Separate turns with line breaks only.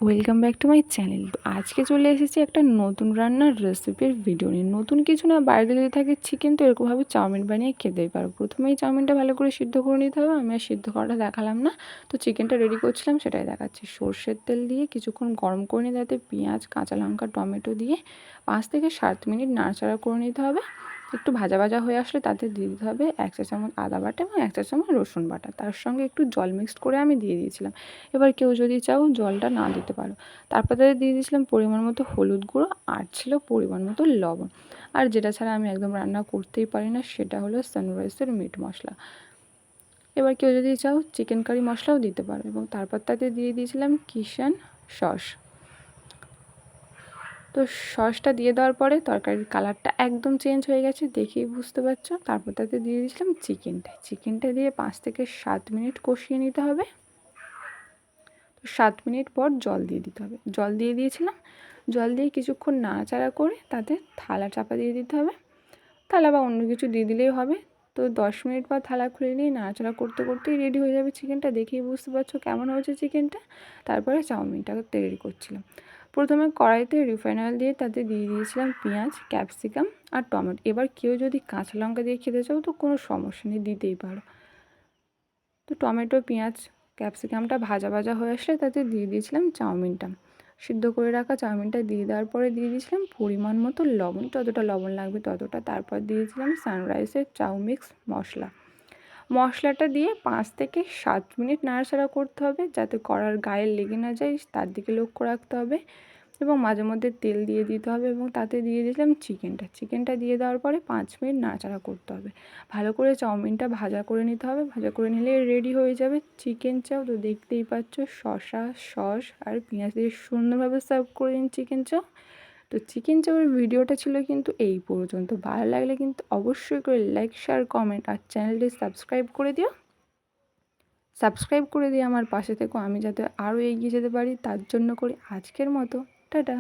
Welcome back to my channel. তো আজকে চলে এসেছি একটা নতুন রান্নার রেসিপির ভিডিও নিয়ে। নতুন কিছু না, বাড়িতে যদি থাকে চিকেন তো এরকমভাবে চাউমিন বানিয়ে খেতেই পারো। প্রথমেই চাউমিনটা ভালো করে সিদ্ধ করে নিতে হবে। আমি আর সিদ্ধ করাটা দেখালাম না, তো চিকেনটা রেডি করছিলাম সেটাই দেখাচ্ছি। সর্ষের তেল দিয়ে কিছুক্ষণ গরম করে নিয়ে তাতে পেঁয়াজ, কাঁচা লঙ্কা, টমেটো দিয়ে 5 থেকে 7 মিনিট নাড়াচাড়া করে নিতে হবে। একটু ভাজা ভাজা হয়ে আসলে তাতে দিয়ে দিতে হবে 1 চা চামচ আদা বাটা এবং 1 চা চামচ রসুন বাটা। তার সঙ্গে একটু জল মিক্সড করে আমি দিয়ে দিয়েছিলাম। এবার কেউ যদি চাও জলটা না দিতে পারো। তারপর তাদের দিয়ে দিয়েছিলাম পরিমাণ মতো হলুদ গুঁড়ো, আর ছিল পরিমাণ মতো লবণ। আর যেটা ছাড়া আমি একদম রান্না করতেই পারি না সেটা হলো সানরাইসের মিট মশলা। এবার কেউ যদি চাও চিকেন কারি মশলাও দিতে পারো। এবং তারপর তাতে দিয়ে দিয়েছিলাম কিষান সস। তো সসটা দিয়ে দেওয়ার পরে তরকারির কালারটা একদম চেঞ্জ হয়ে গেছে, দেখেই বুঝতে পারছো। তারপর তাতে দিয়ে দিয়েছিলাম চিকেনটা দিয়ে 5 থেকে 7 মিনিট কষিয়ে নিতে হবে। তো 7 মিনিট পর জল দিয়ে দিতে হবে। জল দিয়ে দিয়েছিলাম। জল দিয়ে কিছুক্ষণ নাড়াচাড়া করে তাতে থালা চাপা দিয়ে দিতে হবে। থালা বা অন্য কিছু দিয়ে দিলেই হবে। তো 10 মিনিট পর থালা খুলে নিয়ে নাড়াচাড়া করতে করতেই রেডি হয়ে যাবে চিকেনটা। দেখেই বুঝতে পারছো কেমন হয়েছে চিকেনটা। তারপরে চাউমিনটা তৈরি করছিলাম। প্রথমে কড়াইতে রিফাইন অয়েল দিয়ে তাতে দিয়ে দিয়েছিলাম পেঁয়াজ, ক্যাপসিকাম আর টমেটো। এবার কেউ যদি কাঁচা লঙ্কা দিয়ে খেতে চাও তো কোনো সমস্যা নেই, দিতেই পারো। তো টমেটো, পেঁয়াজ, ক্যাপসিকামটা ভাজা ভাজা হয়ে আসলে তাতে দিয়ে দিয়েছিলাম চাউমিনটা। সিদ্ধ করে রাখা চাউমিনটা দিয়ে দেওয়ার পরে দিয়ে দিয়েছিলাম পরিমাণ মতো লবণ, যতটা লবণ লাগবে ততটা। তারপর দিয়েছিলাম সানরাইসের চাউ মিক্স মশলা। মশলাটা দিয়ে 5 থেকে 7 মিনিট নাড়াচাড়া করতে হবে, যাতে কড়ার গায়ে লেগে না যায় তার দিকে লক্ষ্য রাখতে হবে। এবং মাঝে মধ্যে তেল দিয়ে দিতে হবে। এবং তাতে দিয়ে দিয়েছিলাম চিকেনটা দিয়ে দেওয়ার পরে 5 মিনিট নাড়াচাড়া করতে হবে। ভালো করে চাউমিনটা ভাজা করে নিতে হবে। ভাজা করে নিলে রেডি হয়ে যাবে চিকেন চাউ। তো দেখতেই পাচ্ছ শসা, সস আর পেঁয়াজ দিয়ে সুন্দরভাবে সার্ভ করে নিন চিকেন চাউ। তো চিকেন চাউয়ের ভিডিওটা ছিল কিন্তু এই পর্যন্ত। ভালো লাগলে কিন্তু অবশ্যই করে লাইক, শেয়ার, কমেন্ট আর চ্যানেলটি সাবস্ক্রাইব করে দিও। সাবস্ক্রাইব করে দিয়ে আমার পাশে থেকো, আমি যাতে আরও এগিয়ে যেতে পারি তার জন্য করি। আজকের মতো টাটা।